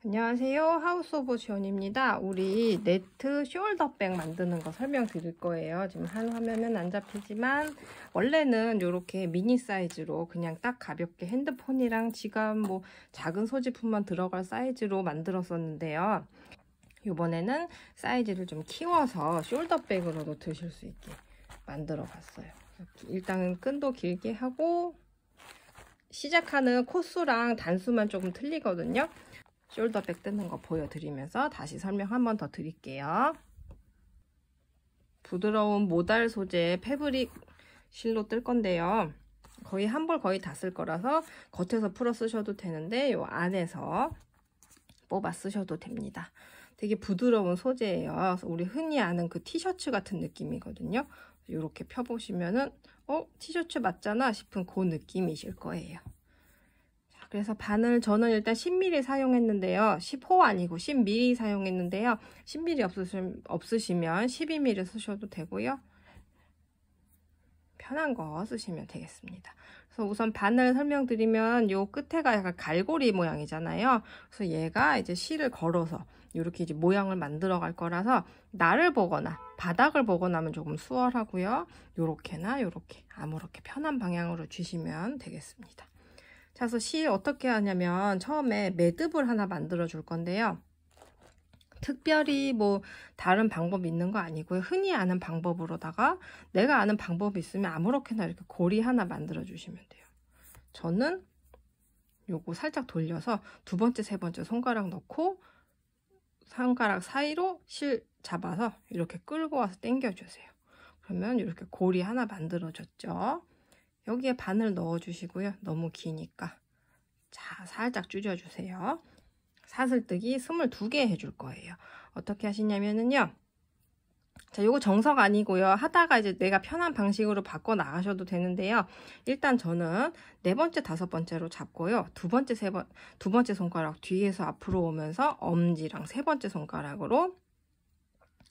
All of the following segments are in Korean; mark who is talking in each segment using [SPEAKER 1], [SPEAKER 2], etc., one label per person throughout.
[SPEAKER 1] 안녕하세요. 하우스 오브 지원입니다. 우리 네트 숄더백 만드는 거 설명드릴 거예요. 지금 한 화면은 안 잡히지만 원래는 이렇게 미니 사이즈로 그냥 딱 가볍게 핸드폰이랑 지갑 뭐 작은 소지품만 들어갈 사이즈로 만들었었는데요. 이번에는 사이즈를 좀 키워서 숄더백으로도 드실 수 있게 만들어 봤어요. 일단은 끈도 길게 하고 시작하는 코수랑 단수만 조금 틀리거든요. 숄더백 뜯는 거 보여드리면서 다시 설명 한 번 더 드릴게요. 부드러운 모달 소재 패브릭 실로 뜰 건데요. 거의 한 벌 거의 다 쓸 거라서 겉에서 풀어 쓰셔도 되는데 요 안에서 뽑아 쓰셔도 됩니다. 되게 부드러운 소재예요. 우리 흔히 아는 그 티셔츠 같은 느낌이거든요. 이렇게 펴보시면은 티셔츠 맞잖아 싶은 그 느낌이실 거예요. 그래서 바늘 저는 일단 10mm 사용했는데요. 10호 아니고 10mm 사용했는데요. 10mm 없으시면 12mm 쓰셔도 되고요. 편한 거 쓰시면 되겠습니다. 그래서 우선 바늘 설명드리면 요 끝에가 약간 갈고리 모양이잖아요. 그래서 얘가 이제 실을 걸어서 이렇게 이제 모양을 만들어 갈 거라서 날을 보거나 바닥을 보거나 하면 조금 수월하고요. 요렇게나 요렇게 아무렇게 편한 방향으로 주시면 되겠습니다. 자, 그래서 실 어떻게 하냐면 처음에 매듭을 하나 만들어 줄 건데요. 특별히 뭐 다른 방법이 있는 거 아니고요. 흔히 아는 방법으로다가 내가 아는 방법이 있으면 아무렇게나 이렇게 고리 하나 만들어 주시면 돼요. 저는 요거 살짝 돌려서 두 번째, 세 번째 손가락 넣고 손가락 사이로 실 잡아서 이렇게 끌고 와서 당겨 주세요. 그러면 이렇게 고리 하나 만들어 줬죠. 여기에 바늘 넣어 주시고요. 너무 기니까 자, 살짝 줄여주세요. 사슬뜨기 22개 해줄 거예요. 어떻게 하시냐면은요. 자, 요거 정석 아니고요. 하다가 이제 내가 편한 방식으로 바꿔 나가셔도 되는데요. 일단 저는 네 번째, 다섯 번째로 잡고요. 두 번째 손가락 뒤에서 앞으로 오면서 엄지랑 세 번째 손가락으로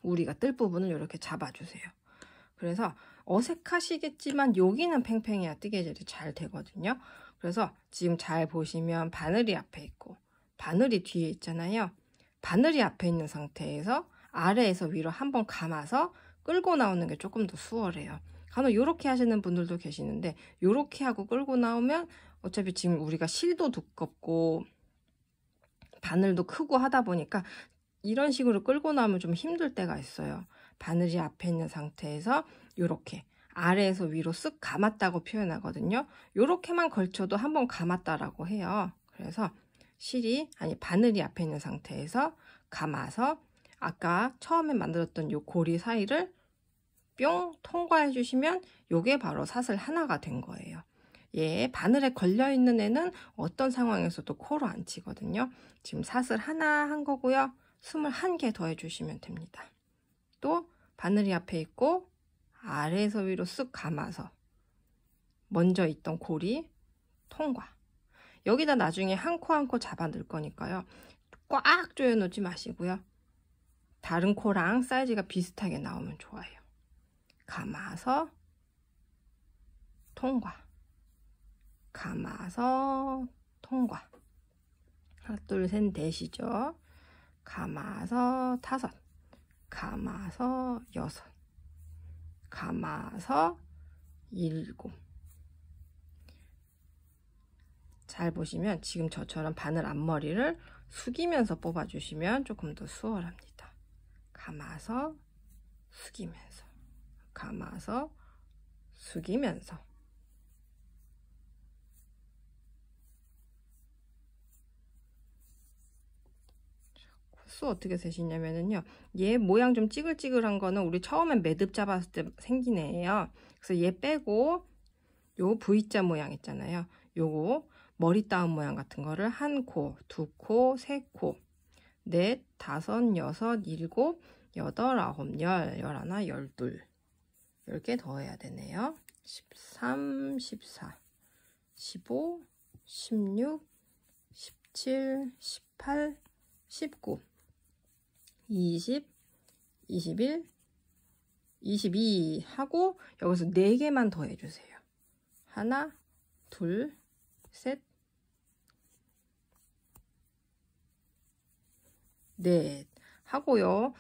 [SPEAKER 1] 우리가 뜰 부분을 이렇게 잡아주세요. 그래서 어색하시겠지만 여기는 팽팽해야 뜨개질이 잘 되거든요. 그래서 지금 잘 보시면 바늘이 앞에 있고 바늘이 뒤에 있잖아요. 바늘이 앞에 있는 상태에서 아래에서 위로 한번 감아서 끌고 나오는 게 조금 더 수월해요. 간혹 이렇게 하시는 분들도 계시는데 이렇게 하고 끌고 나오면 어차피 지금 우리가 실도 두껍고 바늘도 크고 하다 보니까 이런 식으로 끌고 나오면 좀 힘들 때가 있어요. 바늘이 앞에 있는 상태에서 이렇게 아래에서 위로 쓱 감았다고 표현하거든요. 이렇게만 걸쳐도 한번 감았다라고 해요. 그래서 바늘이 앞에 있는 상태에서 감아서 아까 처음에 만들었던 요 고리 사이를 뿅 통과해 주시면 요게 바로 사슬 하나가 된 거예요. 얘 바늘에 걸려 있는 애는 어떤 상황에서도 코로 안 치거든요. 지금 사슬 하나 한 거고요. 21개 더 해주시면 됩니다. 또 바늘이 앞에 있고 아래에서 위로 쓱 감아서 먼저 있던 고리 통과. 여기다 나중에 한 코 한 코 잡아 넣을 거니까요. 꽉 조여 놓지 마시고요. 다른 코랑 사이즈가 비슷하게 나오면 좋아요. 감아서 통과. 감아서 통과. 하나, 둘, 셋, 넷이죠. 감아서 5, 감아서 6, 감아서 7. 잘 보시면 지금 저처럼 바늘 앞머리를 숙이면서 뽑아주시면 조금 더 수월합니다. 감아서 숙이면서, 감아서 숙이면서. 수 어떻게 세시냐면은요. 얘 모양 좀 찌글찌글한 거는 우리 처음에 매듭 잡았을 때 생긴 애예요. 그래서 얘 빼고 요 V자 모양 있잖아요. 요거 머리 따은 모양 같은 거를 한 코, 두 코, 세 코, 넷, 다섯, 여섯, 일곱, 여덟, 아홉, 열, 열하나, 열둘. 이렇게 더해야 되네요. 13, 14, 15, 16, 17, 18, 19, 20, 21, 22 하고 여기서 4개만 더 해주세요. 하나, 둘, 셋, 넷 하고요.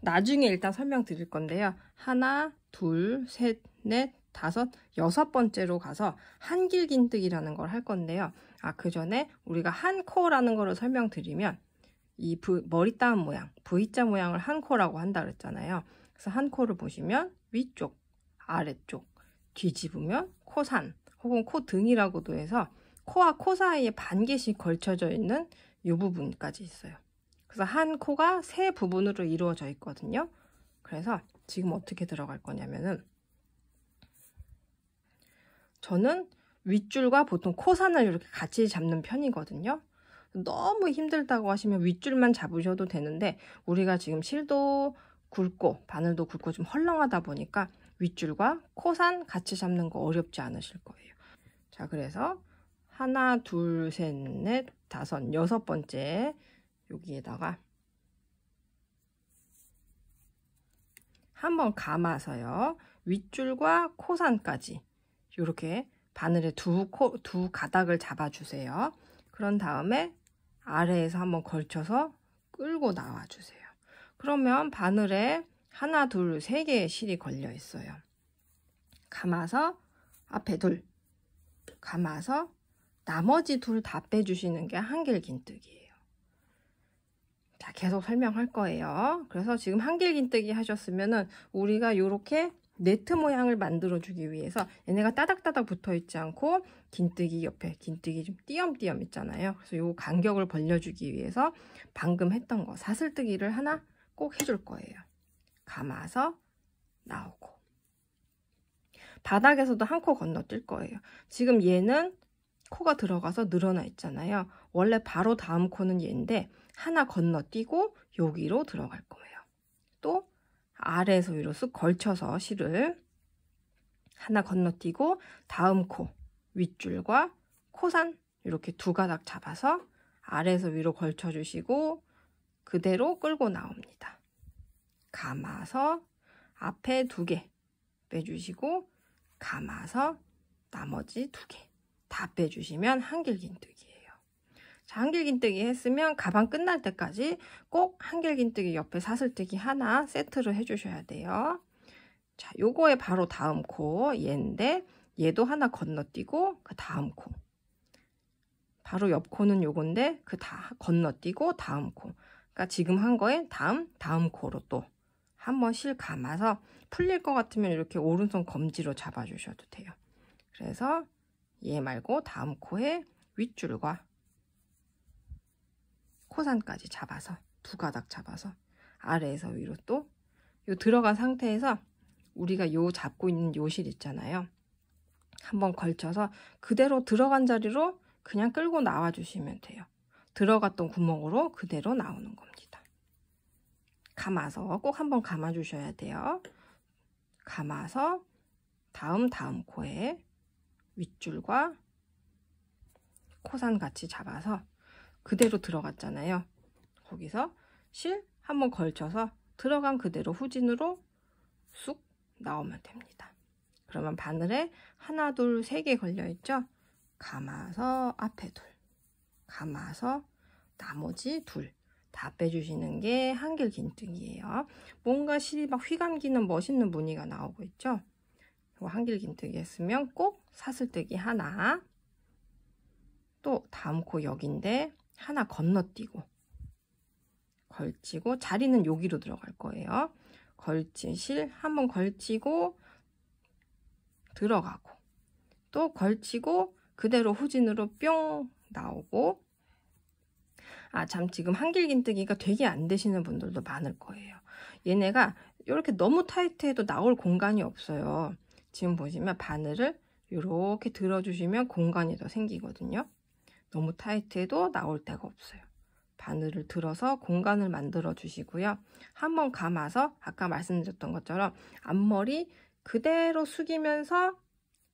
[SPEAKER 1] 나중에 일단 설명드릴 건데요. 하나, 둘, 셋, 넷, 다섯, 여섯 번째로 가서 한길긴뜨기라는 걸 할 건데요. 그 전에 우리가 한 코라는 거를 설명드리면 이 머리 따은 모양, V자 모양을 한 코라고 한다 그랬잖아요. 그래서 한 코를 보시면 위쪽, 아래쪽, 뒤집으면 코산 혹은 코등이라고도 해서 코와 코 사이에 반 개씩 걸쳐져 있는 이 부분까지 있어요. 그래서 한 코가 세 부분으로 이루어져 있거든요. 그래서 지금 어떻게 들어갈 거냐면은 저는 윗줄과 보통 코산을 이렇게 같이 잡는 편이거든요. 너무 힘들다고 하시면 윗줄만 잡으셔도 되는데 우리가 지금 실도 굵고 바늘도 굵고 좀 헐렁하다 보니까 윗줄과 코산 같이 잡는 거 어렵지 않으실 거예요. 자, 그래서 하나, 둘, 셋, 넷, 다섯, 여섯 번째 여기에다가 한번 감아서요. 윗줄과 코산까지 이렇게 바늘에 두 가닥을 잡아주세요. 그런 다음에 아래에서 한번 걸쳐서 끌고 나와주세요. 그러면 바늘에 하나, 둘, 세 개의 실이 걸려 있어요. 감아서 앞에 둘, 감아서 나머지 둘 다 빼주시는 게 한길긴뜨기예요. 자, 계속 설명할 거예요. 그래서 지금 한길긴뜨기 하셨으면은 우리가 이렇게 네트 모양을 만들어주기 위해서 얘네가 따닥따닥 붙어있지 않고 긴뜨기 옆에 긴뜨기 좀 띄엄띄엄 있잖아요. 그래서 요 간격을 벌려주기 위해서 방금 했던 거 사슬뜨기를 하나 꼭 해줄 거예요. 감아서 나오고 바닥에서도 한 코 건너뛸 거예요. 지금 얘는 코가 들어가서 늘어나 있잖아요. 원래 바로 다음 코는 얘인데 하나 건너뛰고 여기로 들어갈 거예요. 또 아래에서 위로 쓱 걸쳐서 실을 하나 건너뛰고 다음 코 윗줄과 코산 이렇게 두 가닥 잡아서 아래에서 위로 걸쳐주시고 그대로 끌고 나옵니다. 감아서 앞에 두 개 빼주시고 감아서 나머지 두 개 다 빼주시면 한길긴뜨기예요. 자, 한길긴뜨기 했으면 가방 끝날 때까지 꼭 한길긴뜨기 옆에 사슬뜨기 하나 세트를 해주셔야 돼요. 자, 요거의 바로 다음 코 얘인데 얘도 하나 건너뛰고 그 다음 코 바로 옆 코는 요건데 그 다 건너뛰고 다음 코 그러니까 지금 한 거에 다음 코로 또 한번 실 감아서 풀릴 것 같으면 이렇게 오른손 검지로 잡아주셔도 돼요. 그래서 얘 말고 다음 코에 윗줄과 코산까지 잡아서 두 가닥 잡아서 아래에서 위로 또 요 들어간 상태에서 우리가 요 잡고 있는 요 실 있잖아요. 한번 걸쳐서 그대로 들어간 자리로 그냥 끌고 나와 주시면 돼요. 들어갔던 구멍으로 그대로 나오는 겁니다. 감아서 꼭 한번 감아 주셔야 돼요. 감아서 다음 코에 윗줄과 코산 같이 잡아서 그대로 들어갔잖아요. 거기서 실 한번 걸쳐서 들어간 그대로 후진으로 쑥 나오면 됩니다. 그러면 바늘에 하나, 둘, 세 개 걸려 있죠? 감아서 앞에 둘, 감아서 나머지 둘 다 빼주시는 게 한길긴뜨기예요. 뭔가 실이 막 휘감기는 멋있는 무늬가 나오고 있죠? 한길긴뜨기 했으면 꼭 사슬뜨기 하나, 또 다음 코 여기인데 하나 건너뛰고 걸치고 자리는 여기로 들어갈 거예요. 걸친 실 한번 걸치고 들어가고 또 걸치고 그대로 후진으로 뿅 나오고 참 지금 한길긴뜨기가 되게 안 되시는 분들도 많을 거예요. 얘네가 이렇게 너무 타이트해도 나올 공간이 없어요. 지금 보시면 바늘을 이렇게 들어주시면 공간이 더 생기거든요. 너무 타이트해도 나올 데가 없어요. 바늘을 들어서 공간을 만들어 주시고요. 한번 감아서 아까 말씀드렸던 것처럼 앞머리 그대로 숙이면서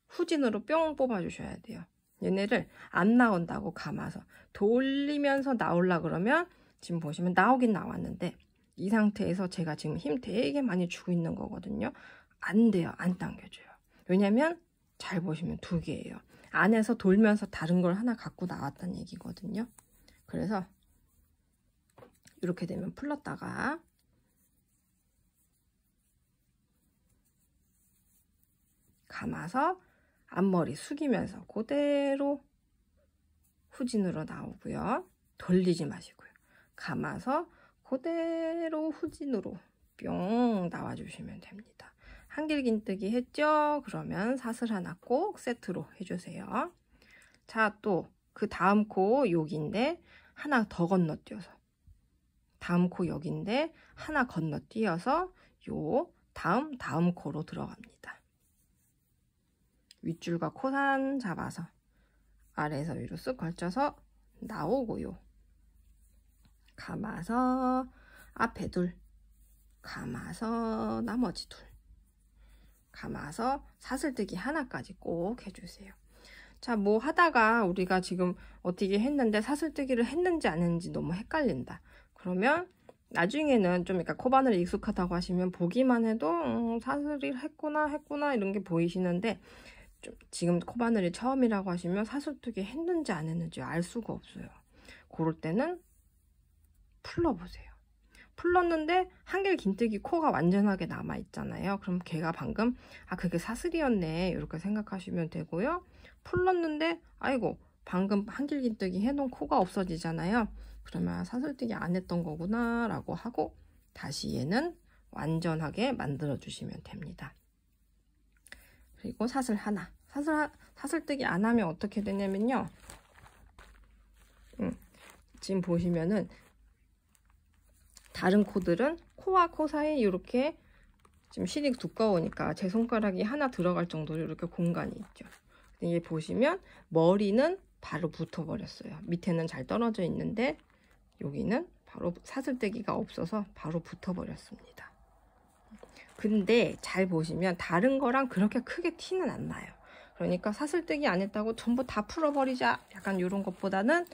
[SPEAKER 1] 후진으로 뿅 뽑아 주셔야 돼요. 얘네를 안 나온다고 감아서 돌리면서 나오려 그러면 지금 보시면 나오긴 나왔는데 이 상태에서 제가 지금 힘 되게 많이 주고 있는 거거든요. 안 돼요. 안 당겨줘요. 왜냐면 잘 보시면 두 개예요. 안에서 돌면서 다른 걸 하나 갖고 나왔다는 얘기거든요. 그래서 이렇게 되면 풀렀다가 감아서 앞머리 숙이면서 그대로 후진으로 나오고요. 돌리지 마시고요. 감아서 그대로 후진으로 뿅 나와주시면 됩니다. 한길긴뜨기 했죠? 그러면 사슬 하나 꼭 세트로 해주세요. 자, 또 그 다음 코 여기인데 하나 더 건너뛰어서, 다음 코 여기인데 하나 건너뛰어서 요 다음 코로 들어갑니다. 윗줄과 코산 잡아서 아래에서 위로 쓱 걸쳐서 나오고요. 감아서 앞에 둘, 감아서 나머지 둘, 감아서 사슬뜨기 하나까지 꼭 해주세요. 자, 뭐 하다가 우리가 지금 어떻게 했는데 사슬뜨기를 했는지 안 했는지 너무 헷갈린다. 그러면 나중에는 좀 그러니까 코바늘이 익숙하다고 하시면 보기만 해도 사슬을 했구나 이런 게 보이시는데, 좀 지금 코바늘이 처음이라고 하시면 사슬뜨기 했는지 안 했는지 알 수가 없어요. 그럴 때는 풀러보세요. 풀렀는데 한길긴뜨기 코가 완전하게 남아 있잖아요. 그럼 걔가 방금 그게 사슬이었네 이렇게 생각하시면 되고요. 풀렀는데 아이고 방금 한길긴뜨기 해놓은 코가 없어지잖아요. 그러면 사슬뜨기 안 했던 거구나 라고 하고 다시 얘는 완전하게 만들어 주시면 됩니다. 그리고 사슬 하나, 사슬뜨기 안 하면 어떻게 되냐면요, 지금 보시면은 다른 코들은 코와 코 사이 이렇게 지금 실이 두꺼우니까 제 손가락이 하나 들어갈 정도로 이렇게 공간이 있죠. 근데 얘 보시면 머리는 바로 붙어버렸어요. 밑에는 잘 떨어져 있는데 여기는 바로 사슬뜨기가 없어서 바로 붙어버렸습니다. 근데 잘 보시면 다른 거랑 그렇게 크게 티는 안 나요. 그러니까 사슬뜨기 안 했다고 전부 다 풀어버리자 약간 이런 것보다는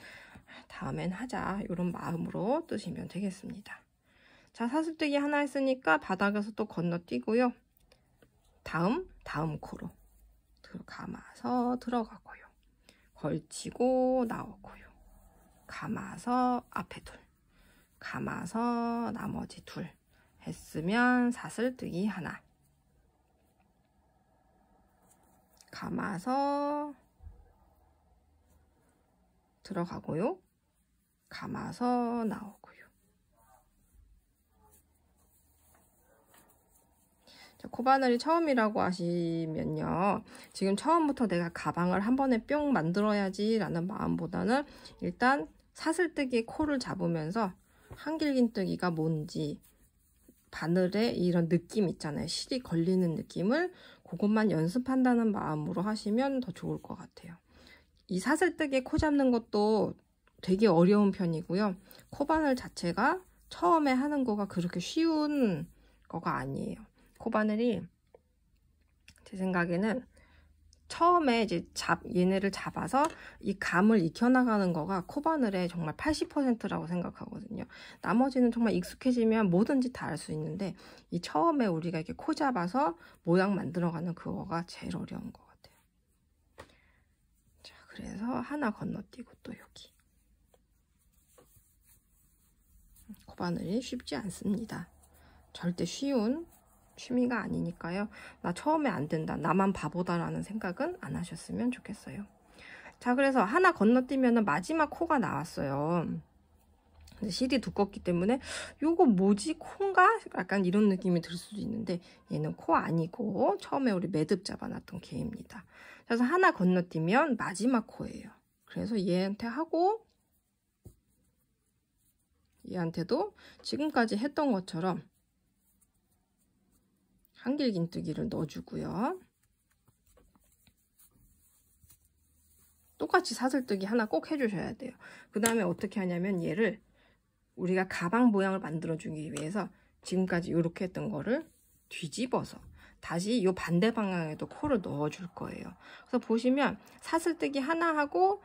[SPEAKER 1] 다음엔 하자 이런 마음으로 뜨시면 되겠습니다. 자, 사슬뜨기 하나 했으니까 바닥에서 또 건너뛰고요. 다음 코로 감아서 들어가고요. 걸치고 나오고요. 감아서 앞에 둘, 감아서 나머지 둘 했으면 사슬뜨기 하나, 감아서 들어가고요. 감아서 나오고요. 코바늘이 처음이라고 하시면요, 지금 처음부터 내가 가방을 한 번에 뿅 만들어야지 라는 마음보다는 일단 사슬뜨기 코를 잡으면서 한길긴뜨기가 뭔지 바늘에 이런 느낌 있잖아요, 실이 걸리는 느낌을 그것만 연습한다는 마음으로 하시면 더 좋을 것 같아요. 이 사슬뜨기 코 잡는 것도 되게 어려운 편이고요. 코바늘 자체가 처음에 하는 거가 그렇게 쉬운 거가 아니에요. 코바늘이 제 생각에는 처음에 이제 얘네를 잡아서 이 감을 익혀나가는 거가 코바늘의 정말 80%라고 생각하거든요. 나머지는 정말 익숙해지면 뭐든지 다 할 수 있는데 이 처음에 우리가 이렇게 코 잡아서 모양 만들어가는 그거가 제일 어려운 것 같아요. 자, 그래서 하나 건너뛰고 또 여기. 코바늘이 쉽지 않습니다. 절대 쉬운 취미가 아니니까요. 나 처음에 안 된다, 나만 바보다라는 생각은 안 하셨으면 좋겠어요. 자, 그래서 하나 건너뛰면 마지막 코가 나왔어요. 근데 실이 두껍기 때문에 요거 뭐지, 코인가? 약간 이런 느낌이 들 수도 있는데 얘는 코 아니고 처음에 우리 매듭 잡아놨던 개입니다. 그래서 하나 건너뛰면 마지막 코예요. 그래서 얘한테 하고 얘한테도 지금까지 했던 것처럼 한길긴뜨기를 넣어주고요. 똑같이 사슬뜨기 하나 꼭 해주셔야 돼요. 그 다음에 어떻게 하냐면 얘를 우리가 가방 모양을 만들어주기 위해서 지금까지 이렇게 했던 거를 뒤집어서 다시 이 반대 방향에도 코를 넣어줄 거예요. 그래서 보시면 사슬뜨기 하나 하고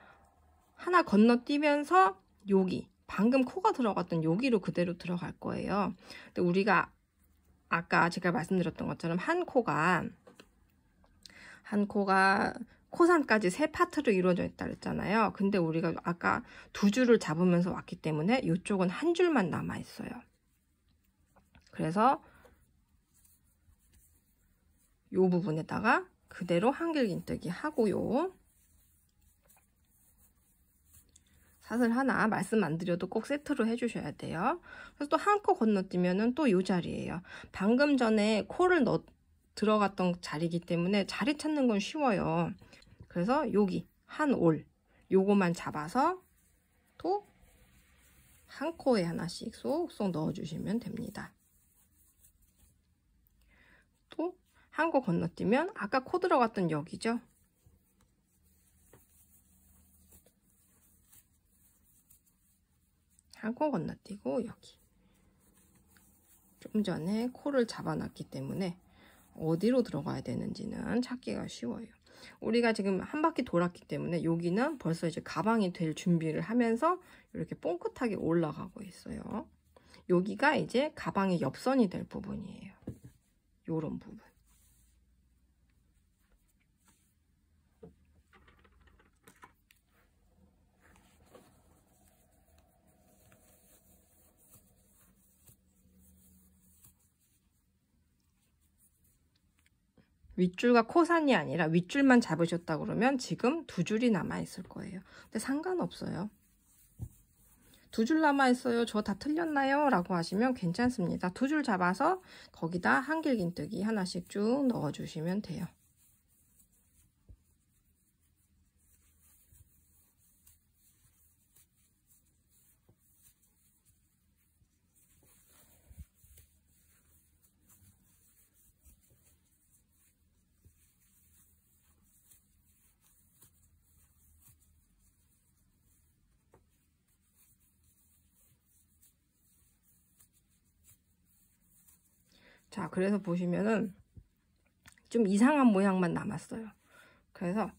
[SPEAKER 1] 하나 건너뛰면서 여기 방금 코가 들어갔던 여기로 그대로 들어갈 거예요. 근데 우리가 아까 제가 말씀드렸던 것처럼 한 코가 코산까지 3파트로 이루어져 있다 그랬잖아요. 근데 우리가 아까 2줄을 잡으면서 왔기 때문에 이쪽은 한 줄만 남아 있어요. 그래서 이 부분에다가 그대로 한길긴뜨기 하고요. 사슬 하나 말씀 안 드려도 꼭 세트로 해주셔야 돼요. 그래서 또 한 코 건너뛰면은 또 이 자리예요. 방금 전에 코를 들어갔던 자리이기 때문에 자리 찾는 건 쉬워요. 그래서 여기 한 올 요거만 잡아서 또 한 코에 하나씩 쏙쏙 넣어주시면 됩니다. 또 한 코 건너뛰면 아까 코 들어갔던 여기죠. 한 코 건너뛰고 여기 좀 전에 코를 잡아놨기 때문에 어디로 들어가야 되는지는 찾기가 쉬워요. 우리가 지금 한 바퀴 돌았기 때문에 여기는 벌써 이제 가방이 될 준비를 하면서 이렇게 뽕긋하게 올라가고 있어요. 여기가 이제 가방의 옆선이 될 부분이에요. 요런 부분. 윗줄과 코산이 아니라 윗줄만 잡으셨다 그러면 지금 2줄이 남아 있을 거예요. 근데 상관없어요. 2줄 남아 있어요. 저 다 틀렸나요? 라고 하시면 괜찮습니다. 2줄 잡아서 거기다 한길긴뜨기 하나씩 쭉 넣어 주시면 돼요. 자, 그래서 보시면은 좀 이상한 모양만 남았어요. 그래서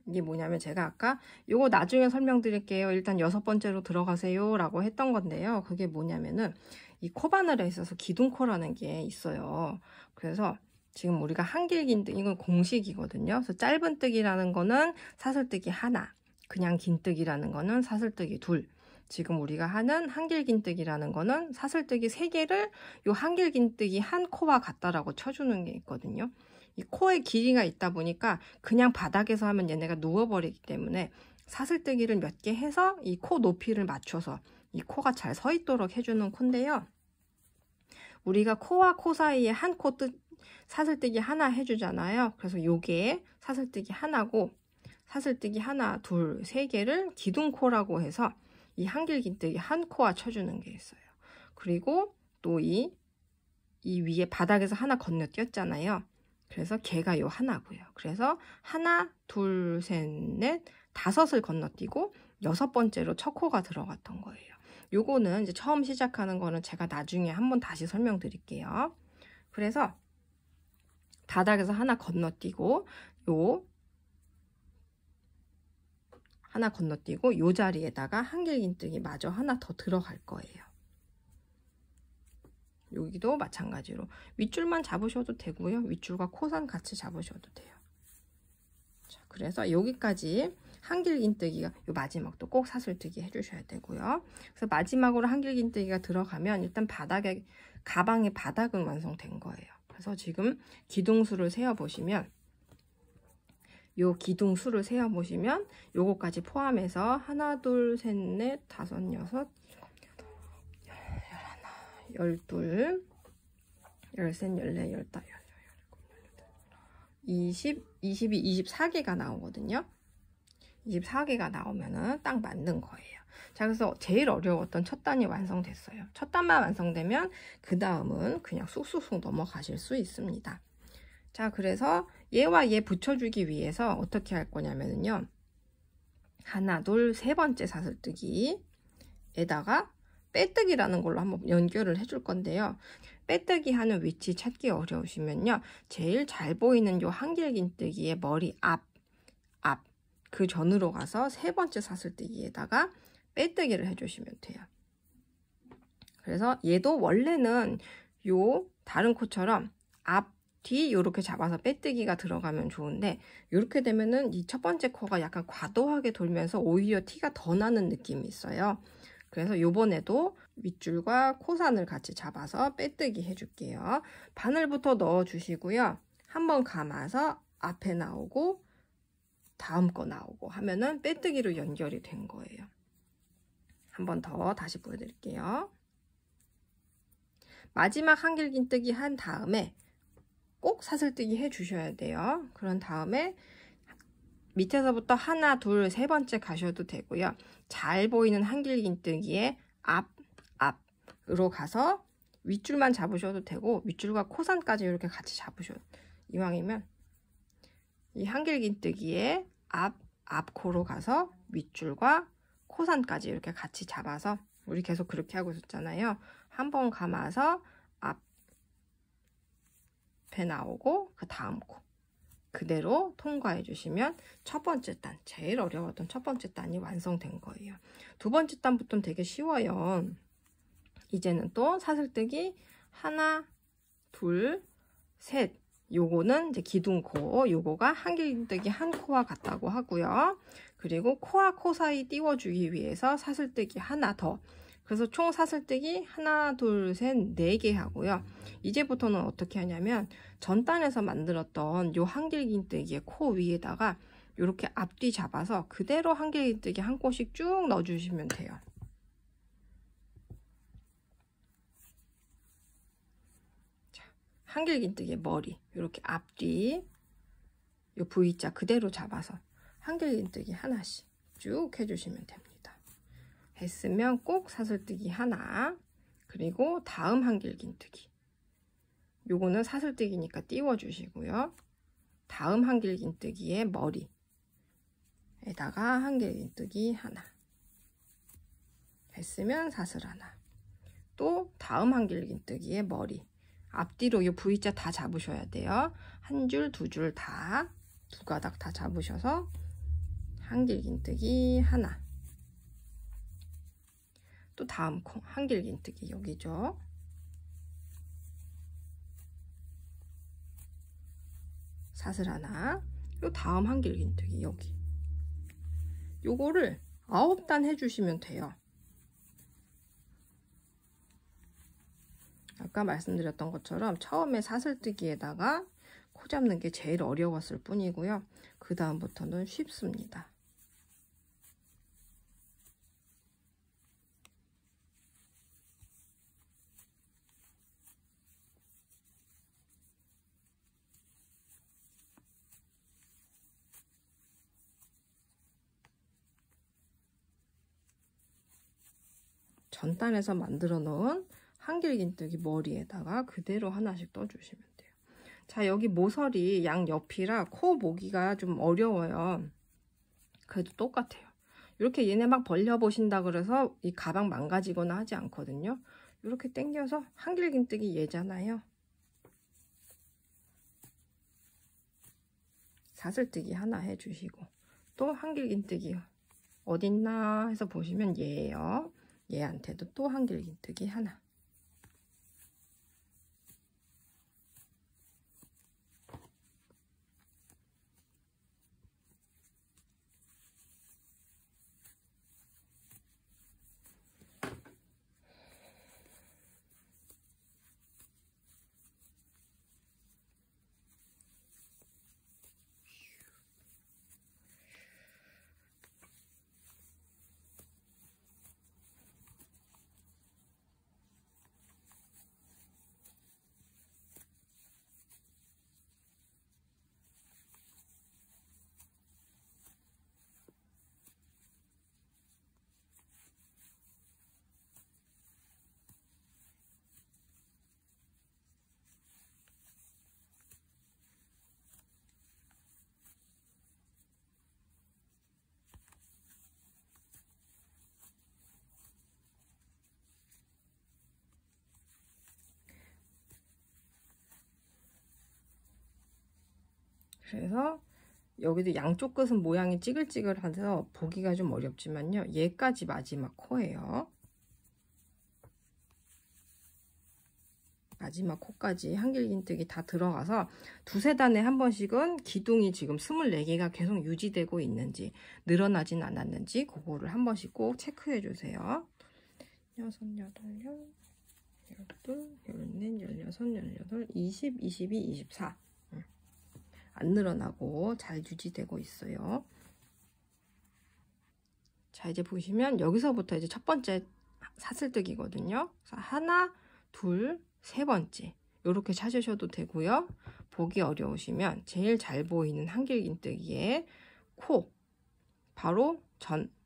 [SPEAKER 1] 이게 뭐냐면 제가 아까 요거 나중에 설명드릴게요. 일단 6번째로 들어가세요 라고 했던 건데요. 그게 뭐냐면은 이 코바늘에 있어서 기둥코라는 게 있어요. 그래서 지금 우리가 한길긴뜨기, 이건 공식이거든요. 그래서 짧은뜨기라는 거는 사슬뜨기 하나, 그냥 긴뜨기라는 거는 사슬뜨기 둘, 지금 우리가 하는 한길긴뜨기라는 거는 사슬뜨기 3개를 요 한길긴뜨기 한 코와 같다라고 쳐주는 게 있거든요. 이 코의 길이가 있다 보니까 그냥 바닥에서 하면 얘네가 누워버리기 때문에 사슬뜨기를 몇 개 해서 이 코 높이를 맞춰서 이 코가 잘 서 있도록 해주는 코인데요. 우리가 코와 코 사이에 한 코 사슬뜨기 하나 해주잖아요. 그래서 요게 사슬뜨기 하나고 사슬뜨기 하나, 둘, 3개를 기둥코라고 해서 이 한길긴뜨기 한 코와 쳐주는 게 있어요. 그리고 또 이 위에 바닥에서 하나 건너뛰었잖아요. 그래서 걔가 요 하나고요. 그래서 하나, 둘, 셋, 넷, 5을 건너뛰고 6번째로 첫 코가 들어갔던 거예요. 요거는 이제 처음 시작하는 거는 제가 나중에 한번 다시 설명드릴게요. 그래서 바닥에서 하나 건너뛰고 요 하나 건너뛰고 요 자리에다가 한길긴뜨기 마저 하나 더 들어갈 거예요. 여기도 마찬가지로 윗줄만 잡으셔도 되고요. 윗줄과 코산 같이 잡으셔도 돼요. 자, 그래서 여기까지 한길긴뜨기가 요 마지막도 꼭 사슬뜨기 해주셔야 되고요. 그래서 마지막으로 한길긴뜨기가 들어가면 일단 바닥에 가방의 바닥은 완성된 거예요. 그래서 지금 기둥수를 세어 보시면 요 기둥수를 세어 보시면 요거까지 포함해서 하나, 둘, 셋, 넷, 다섯, 여섯, 12, 13, 14, 15, 20, 22, 24개가 나오거든요. 24개가 나오면은 딱 맞는 거예요. 자, 그래서 제일 어려웠던 첫 단이 완성됐어요. 첫 단만 완성되면 그 다음은 그냥 쑥쑥쑥 넘어가실 수 있습니다. 자, 그래서 얘와 얘 붙여주기 위해서 어떻게 할 거냐면요. 하나, 둘, 3번째 사슬뜨기에다가 빼뜨기라는 걸로 한번 연결을 해줄 건데요. 빼뜨기 하는 위치 찾기 어려우시면요. 제일 잘 보이는 요 한길긴뜨기의 머리 앞, 그 전으로 가서 3번째 사슬뜨기에다가 빼뜨기를 해주시면 돼요. 그래서 얘도 원래는 요 다른 코처럼 앞, 뒤 이렇게 잡아서 빼뜨기가 들어가면 좋은데 이렇게 되면은 이 첫 번째 코가 약간 과도하게 돌면서 오히려 티가 더 나는 느낌이 있어요. 그래서 요번에도 윗줄과 코산을 같이 잡아서 빼뜨기 해줄게요. 바늘부터 넣어 주시고요. 한번 감아서 앞에 나오고 다음 거 나오고 하면은 빼뜨기로 연결이 된 거예요. 한 번 더 다시 보여드릴게요. 마지막 한길긴뜨기 한 다음에 꼭 사슬뜨기 해 주셔야 돼요. 그런 다음에 밑에서부터 하나, 둘, 세 번째 가셔도 되고요. 잘 보이는 한길긴뜨기에 앞으로 가서 윗줄만 잡으셔도 되고 윗줄과 코산까지 이렇게 같이 잡으셔도 이왕이면 이 한길긴뜨기에 앞코로 가서 윗줄과 코산까지 이렇게 같이 잡아서 우리 계속 그렇게 하고 있었잖아요. 한번 감아서 앞에 나오고 그 다음 코 그대로 통과해 주시면 첫 번째 단, 제일 어려웠던 첫 번째 단이 완성된 거예요. 두 번째 단부터는 되게 쉬워요. 이제는 또 사슬뜨기 하나, 둘, 셋. 요거는 이제 기둥코, 요거가 한길긴뜨기 한 코와 같다고 하고요. 그리고 코와 코 사이 띄워주기 위해서 사슬뜨기 하나 더. 그래서 총 사슬뜨기 하나, 둘, 셋, 4개 하고요. 이제부터는 어떻게 하냐면 전단에서 만들었던 요 한길긴뜨기의 코 위에다가 이렇게 앞뒤 잡아서 그대로 한길긴뜨기 한 코씩 쭉 넣어주시면 돼요. 한길긴뜨기의 머리 이렇게 앞뒤 요 V자 그대로 잡아서 한길긴뜨기 하나씩 쭉 해주시면 됩니다. 했으면 꼭 사슬뜨기 하나 그리고 다음 한길긴뜨기 요거는 사슬뜨기니까 띄워주시고요. 다음 한길긴뜨기의 머리에다가 한길긴뜨기 하나 했으면 사슬 하나 또 다음 한길긴뜨기의 머리 앞뒤로 이 V자 다 잡으셔야 돼요. 한 줄, 두 줄 다, 두 가닥 다 잡으셔서 한길긴뜨기 하나. 또 다음 코 한길긴뜨기 여기죠. 사슬 하나. 요 다음 한길긴뜨기 여기. 요거를 9단 해주시면 돼요. 아까 말씀드렸던 것처럼 처음에 사슬뜨기에다가 코 잡는 게 제일 어려웠을 뿐이고요. 그 다음부터는 쉽습니다. 전단에서 만들어 놓은 한길긴뜨기 머리에다가 그대로 하나씩 떠주시면 돼요. 자, 여기 모서리 양옆이라 코 모기가 좀 어려워요. 그래도 똑같아요. 이렇게 얘네 막 벌려보신다 그래서 이 가방 망가지거나 하지 않거든요. 이렇게 당겨서 한길긴뜨기 얘잖아요. 사슬뜨기 하나 해주시고 또 한길긴뜨기 어딨나 해서 보시면 얘예요. 얘한테도 또 한길긴뜨기 하나. 그래서 여기도 양쪽 끝은 모양이 찌글찌글해서 보기가 좀 어렵지만요. 얘까지 마지막 코예요. 마지막 코까지 한길긴뜨기 다 들어가서 두세 단에 한 번씩은 기둥이 지금 24개가 계속 유지되고 있는지 늘어나진 않았는지 그거를 한 번씩 꼭 체크해 주세요. 6, 8, 12, 14, 16, 20, 22, 24 안 늘어나고 잘 유지되고 있어요. 자, 이제 보시면 여기서부터 이제 첫 번째 사슬뜨기거든요. 하나, 둘, 세 번째 이렇게 찾으셔도 되고요. 보기 어려우시면 제일 잘 보이는 한길긴뜨기에 코 바로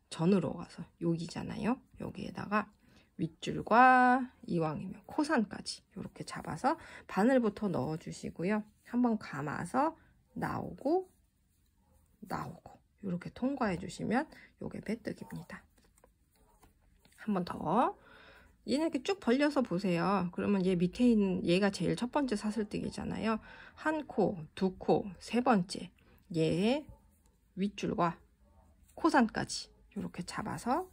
[SPEAKER 1] 전으로 가서 여기잖아요. 여기에다가 윗줄과 이왕이면 코산까지 이렇게 잡아서 바늘부터 넣어 주시고요. 한번 감아서 나오고 이렇게 통과해 주시면 요게 빼뜨기입니다. 한 번 더 얘는 이렇게 쭉 벌려서 보세요. 그러면 얘 밑에 있는 얘가 제일 첫 번째 사슬뜨기잖아요. 한 코, 두 코, 세 번째 얘의 윗줄과 코산까지 이렇게 잡아서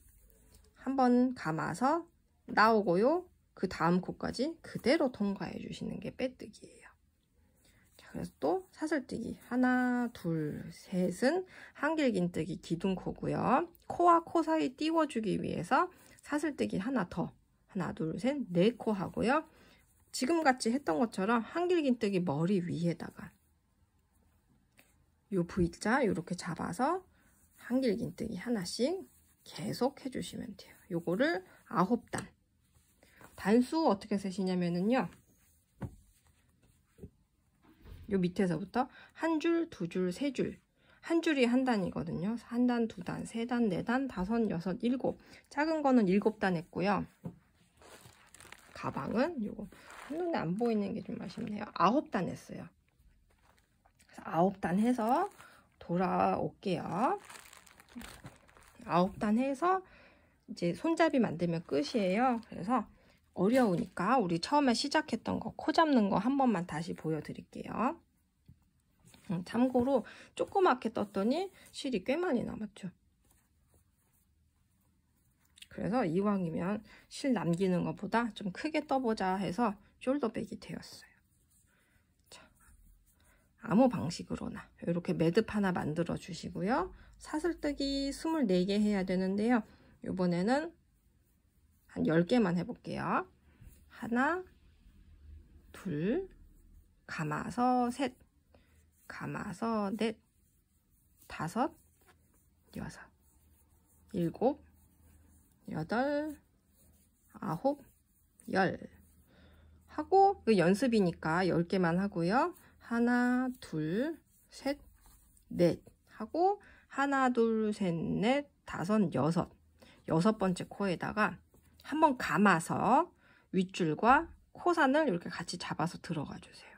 [SPEAKER 1] 한번 감아서 나오고요. 그 다음 코까지 그대로 통과해 주시는 게 빼뜨기예요. 자, 그래서 또 사슬뜨기 하나, 둘, 셋은 한길긴뜨기 기둥코고요. 코와 코 사이 띄워주기 위해서 사슬뜨기 하나 더 하나, 둘, 셋, 네 코 하고요. 지금같이 했던 것처럼 한길긴뜨기 머리 위에다가 요 V자 이렇게 잡아서 한길긴뜨기 하나씩 계속 해주시면 돼요. 요거를 9단. 단수 어떻게 세시냐면은요. 요 밑에서부터 한 줄, 두 줄, 세 줄. 한 줄이 한 단이거든요. 한 단, 두 단, 세 단, 네 단, 다섯, 여섯, 일곱. 작은 거는 7단 했고요. 가방은 요거 한눈에 안 보이는 게 좀 아쉽네요. 9단 했어요. 그래서 9단 해서 돌아올게요. 9단 해서 이제 손잡이 만들면 끝이에요. 그래서 어려우니까 우리 처음에 시작했던 거 코 잡는 거 한 번만 다시 보여드릴게요. 참고로 조그맣게 떴더니 실이 꽤 많이 남았죠. 그래서 이왕이면 실 남기는 것보다 좀 크게 떠보자 해서 숄더백이 되었어요. 자, 아무 방식으로나 이렇게 매듭 하나 만들어 주시고요. 사슬뜨기 24개 해야 되는데요. 이번에는 한 10개만 해볼게요. 하나, 둘, 감아서 셋, 감아서 넷, 다섯, 여섯, 일곱, 여덟, 아홉, 열 하고 그 연습이니까 10개만 하고요. 하나, 둘, 셋, 넷 하고 하나, 둘, 셋, 넷, 다섯, 여섯 번째 코에다가 한번 감아서 윗줄과 코산을 이렇게 같이 잡아서 들어가 주세요.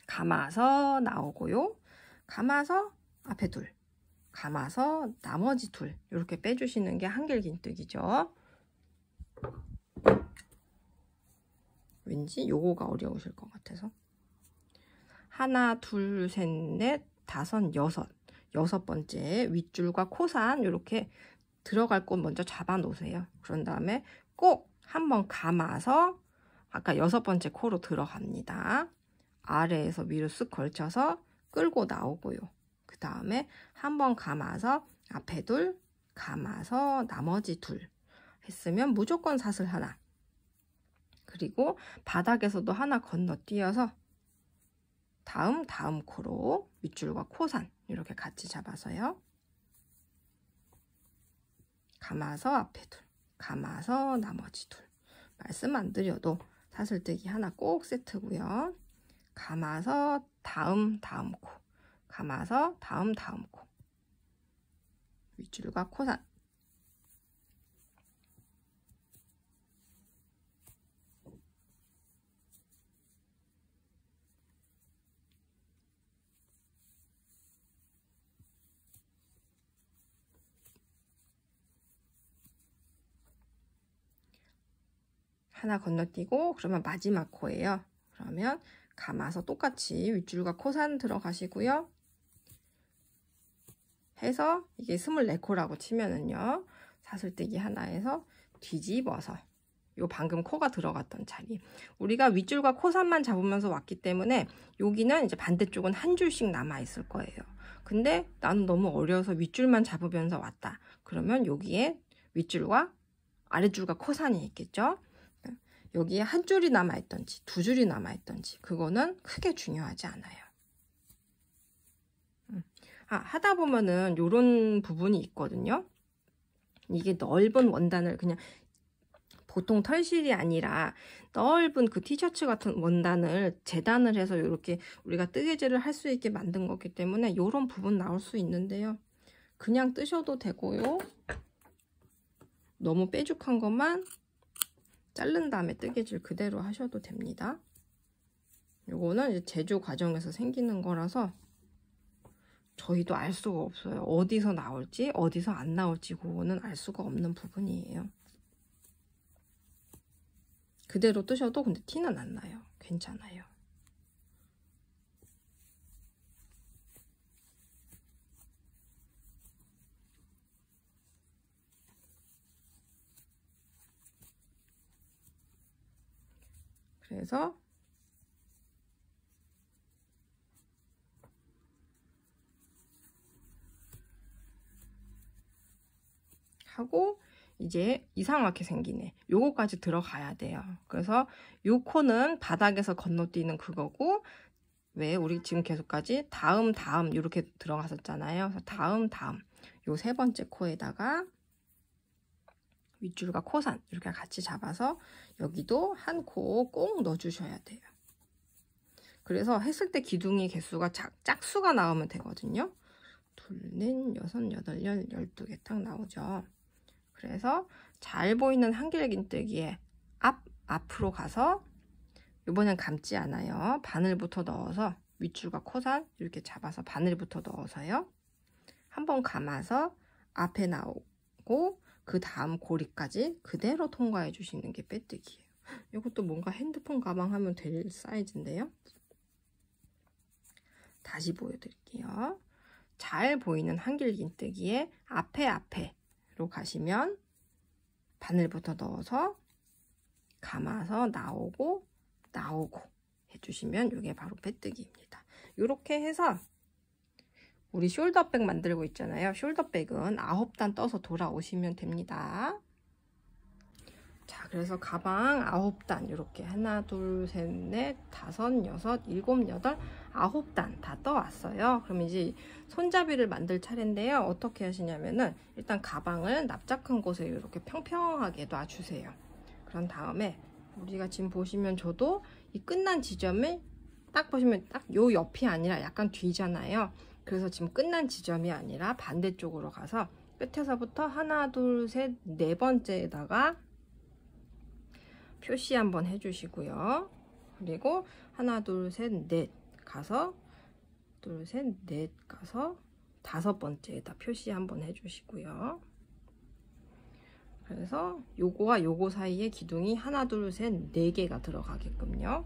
[SPEAKER 1] 감아서 나오고요. 감아서 앞에 둘, 감아서 나머지 둘 이렇게 빼주시는 게 한길긴뜨기죠. 왠지 요거가 어려우실 것 같아서 하나, 둘, 셋, 넷, 다섯, 여섯 번째 윗줄과 코산 이렇게 들어갈 곳 먼저 잡아 놓으세요. 그런 다음에 꼭 한번 감아서 아까 6번째 코로 들어갑니다. 아래에서 위로 쓱 걸쳐서 끌고 나오고요. 그 다음에 한번 감아서 앞에 둘, 감아서 나머지 둘 했으면 무조건 사슬 하나. 그리고 바닥에서도 하나 건너뛰어서 다음 코로 윗줄과 코산 이렇게 같이 잡아서요. 감아서 앞에 둘, 감아서 나머지 둘. 말씀 안 드려도 사슬뜨기 하나 꼭 세트고요. 감아서 다음 코, 감아서 다음 코. 윗줄과 코산. 하나 건너뛰고 그러면 마지막 코예요. 그러면 감아서 똑같이 윗줄과 코산 들어가시고요. 해서 이게 24코라고 치면은요. 사슬뜨기 하나에서 뒤집어서 요 방금 코가 들어갔던 자리. 우리가 윗줄과 코선만 잡으면서 왔기 때문에 여기는 이제 반대쪽은 한 줄씩 남아 있을 거예요. 근데 나는 너무 어려서 윗줄만 잡으면서 왔다. 그러면 여기에 윗줄과 아랫줄과 코선이 있겠죠. 여기에 한 줄이 남아 있던지 두 줄이 남아 있던지 그거는 크게 중요하지 않아요. 하다 보면은 요런 부분이 있거든요. 이게 넓은 원단을 그냥 보통 털실이 아니라 넓은 그 티셔츠 같은 원단을 재단을 해서 이렇게 우리가 뜨개질을 할 수 있게 만든 거기 때문에 이런 부분 나올 수 있는데요. 그냥 뜨셔도 되고요. 너무 뾰족한 것만 자른 다음에 뜨개질 그대로 하셔도 됩니다. 요거는 이제 제조 과정에서 생기는 거라서 저희도 알 수가 없어요. 어디서 나올지 어디서 안 나올지 그거는 알 수가 없는 부분이에요. 그대로 뜨셔도 근데 티는 안 나요. 괜찮아요. 그래서 하고 이제 이상하게 생기네. 요거까지 들어가야 돼요. 그래서 요 코는 바닥에서 건너뛰는 그거고 왜 우리 지금 계속까지 다음 이렇게 들어갔었잖아요. 그래서 다음 요 세 번째 코에다가 윗줄과 코산 이렇게 같이 잡아서 여기도 한 코 꼭 넣어주셔야 돼요. 그래서 했을 때 기둥이 개수가 짝수가 나오면 되거든요. 둘, 넷, 여섯, 여덟, 12개 딱 나오죠. 그래서 잘 보이는 한길긴뜨기에 앞으로 가서 이번엔 감지 않아요. 바늘부터 넣어서 윗줄과 코산 이렇게 잡아서 바늘부터 넣어서요. 한번 감아서 앞에 나오고 그 다음 고리까지 그대로 통과해 주시는 게 빼뜨기예요. 이것도 뭔가 핸드폰 가방 하면 될 사이즈인데요. 다시 보여드릴게요. 잘 보이는 한길긴뜨기에 앞에로 가시면 바늘부터 넣어서 감아서 나오고 해주시면 이게 바로 빼뜨기입니다. 이렇게 해서 우리 숄더백 만들고 있잖아요. 숄더백은 9단 떠서 돌아오시면 됩니다. 자, 그래서 가방 9단 이렇게 하나, 둘, 셋, 넷, 다섯, 여섯, 일곱, 여덟, 9단 다 떠왔어요. 그럼 이제 손잡이를 만들 차례인데요. 어떻게 하시냐면은 일단 가방을 납작한 곳에 이렇게 평평하게 놔주세요. 그런 다음에 우리가 지금 보시면 저도 이 끝난 지점을 딱 보시면 딱 요 옆이 아니라 약간 뒤잖아요. 그래서 지금 끝난 지점이 아니라 반대쪽으로 가서 끝에서부터 하나, 둘, 셋, 네 번째에다가 표시 한번 해주시고요. 그리고 하나, 둘, 셋, 넷 가서 둘, 셋, 넷 가서 다섯 번째에다 표시 한번 해주시고요. 그래서 요거와 요거 사이에 기둥이 하나, 둘, 셋, 네 개가 들어가게끔요.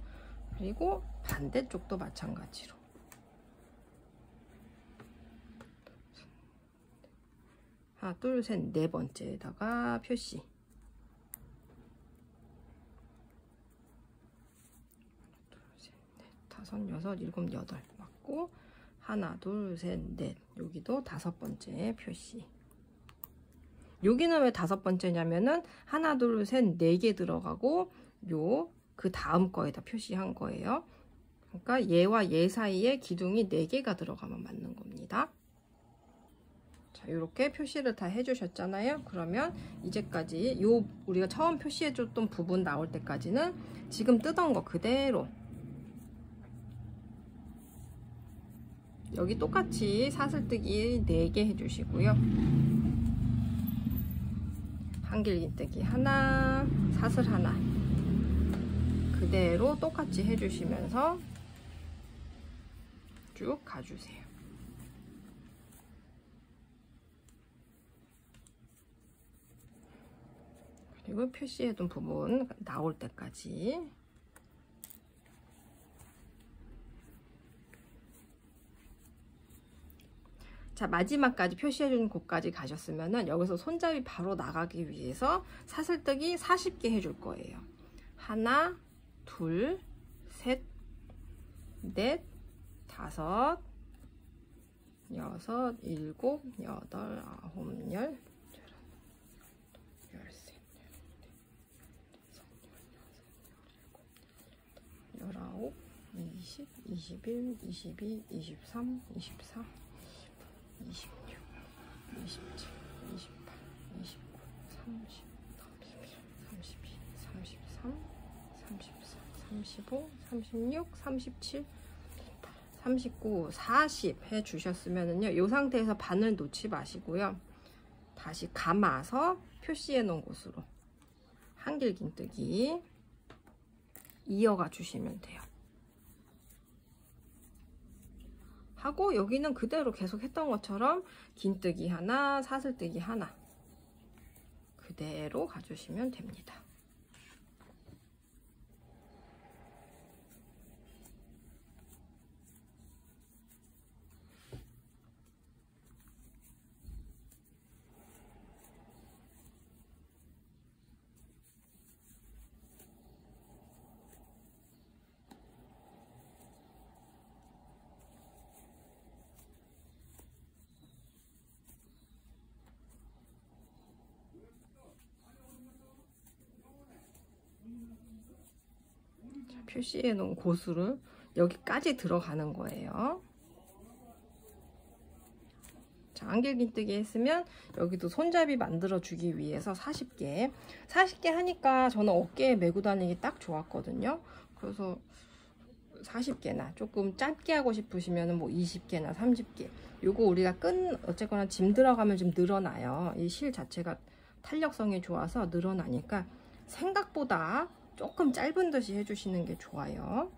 [SPEAKER 1] 그리고 반대쪽도 마찬가지로 하나, 둘, 셋, 네 번째에다가 표시. 둘, 셋, 넷, 다섯, 여섯, 일곱, 여덟 맞고 하나, 둘, 셋, 넷 여기도 다섯 번째 표시. 여기는 왜 다섯 번째냐면은 하나, 둘, 셋, 네 개 들어가고 요 그 다음 거에다 표시한 거예요. 그러니까 얘와 얘 사이에 기둥이 4개가 들어가면 맞는 겁니다. 자, 이렇게 표시를 다 해주셨잖아요. 그러면 이제까지 요 우리가 처음 표시해줬던 부분 나올 때까지는 지금 뜨던 거 그대로 여기 똑같이 사슬뜨기 4개 해주시고요. 한길긴뜨기 하나, 사슬 하나 그대로 똑같이 해주시면서 쭉 가주세요. 그리고 표시해둔 부분 나올 때까지 자, 마지막까지 표시해준 곳까지 가셨으면은 여기서 손잡이 바로 나가기 위해서 사슬뜨기 40개 해줄 거예요. 하나, 둘, 셋, 넷, 다섯, 여섯, 일곱, 여덟, 아홉, 열, 열세, 열아홉, 20, 21, 22, 23, 24, 26, 27, 28, 29, 30, 31, 32, 33, 34, 35, 36, 37, 39, 40 해주셨으면은요, 이 상태에서 바늘 놓지 마시고요. 다시 감아서 표시해 놓은 곳으로 한길긴뜨기 이어가 주시면 돼요. 하고 여기는 그대로 계속 했던 것처럼 긴뜨기 하나, 사슬뜨기 하나 그대로 가주시면 됩니다. 표시해 놓은 곳으로 여기까지 들어가는 거예요. 자, 한길긴뜨기 했으면 여기도 손잡이 만들어 주기 위해서 40개 하니까 저는 어깨에 메고 다니기 딱 좋았거든요. 그래서 40개나 조금 짧게 하고 싶으시면 뭐 20개나 30개. 요거 우리가 어쨌거나 짐 들어가면 좀 늘어나요. 이 실 자체가 탄력성이 좋아서 늘어나니까 생각보다 조금 짧은 듯이 해주시는 게 좋아요.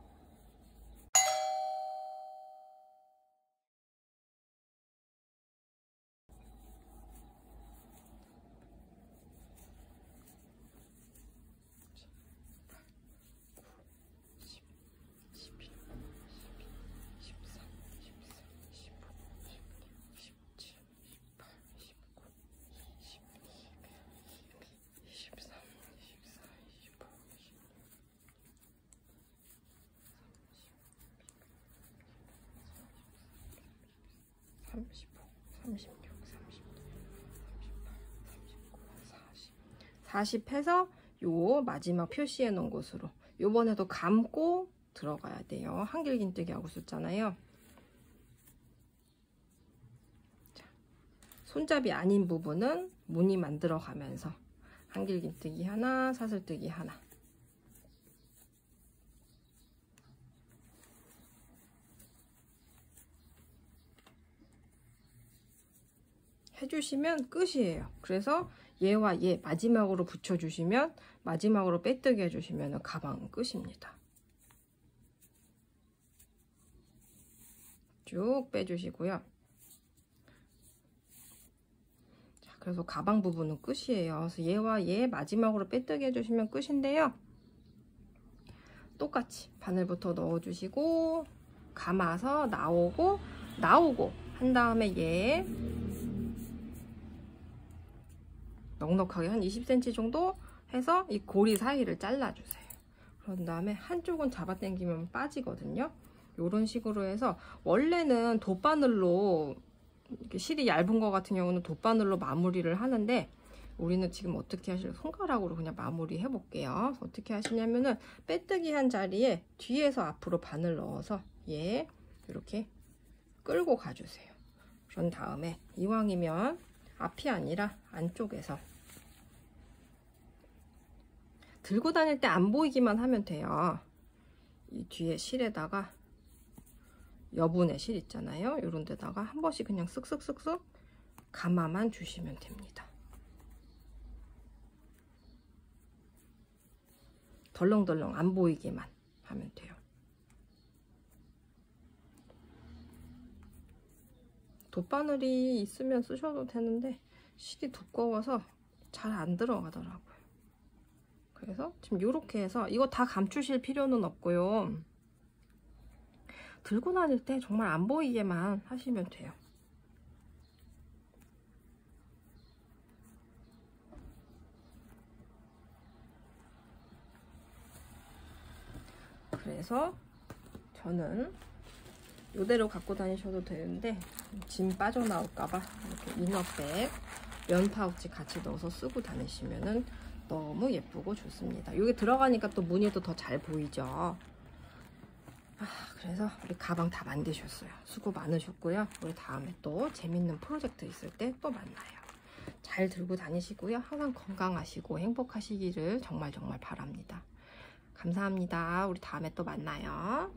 [SPEAKER 1] 해서 요 마지막 표시해 놓은 곳으로 요번에도 감고 들어가야 돼요. 한길긴뜨기 하고 있었잖아요. 자, 손잡이 아닌 부분은 무늬 만들어 가면서 한길긴뜨기 하나, 사슬뜨기 하나. 해주시면 끝이에요. 그래서 얘와 얘 마지막으로 붙여주시면, 마지막으로 빼뜨기 해주시면 가방 끝입니다. 쭉 빼주시고요. 자, 그래서 가방 부분은 끝이에요. 그래서 얘와 얘 마지막으로 빼뜨기 해주시면 끝인데요. 똑같이 바늘부터 넣어주시고 감아서 나오고 한 다음에 얘 넉넉하게 한 20cm 정도 해서 이 고리 사이를 잘라주세요. 그런 다음에 한쪽은 잡아당기면 빠지거든요. 이런 식으로 해서 원래는 돗바늘로 이렇게 실이 얇은 거 같은 경우는 돗바늘로 마무리를 하는데 우리는 지금 어떻게 하실까요? 손가락으로 그냥 마무리 해볼게요. 어떻게 하시냐면은 빼뜨기 한 자리에 뒤에서 앞으로 바늘 넣어서 얘 이렇게 끌고 가주세요. 그런 다음에 이왕이면 앞이 아니라 안쪽에서 들고 다닐 때 안 보이기만 하면 돼요. 이 뒤에 실에다가 여분의 실 있잖아요. 이런 데다가 한 번씩 그냥 쓱쓱쓱쓱 감아만 주시면 됩니다. 덜렁덜렁 안 보이게만 하면 돼요. 돗바늘이 있으면 쓰셔도 되는데 실이 두꺼워서 잘 안 들어가더라고요. 그래서 지금 이렇게 해서 이거 다 감추실 필요는 없고요. 들고 다닐 때 정말 안 보이게만 하시면 돼요. 그래서 저는 이대로 갖고 다니셔도 되는데 짐 빠져나올까봐 이렇게 이너백, 면 파우치 같이 넣어서 쓰고 다니시면은 너무 예쁘고 좋습니다. 이게 들어가니까 또 무늬도 더 잘 보이죠. 그래서 우리 가방 다 만드셨어요. 수고 많으셨고요. 우리 다음에 또 재밌는 프로젝트 있을 때 또 만나요. 잘 들고 다니시고요. 항상 건강하시고 행복하시기를 정말 바랍니다. 감사합니다. 우리 다음에 또 만나요.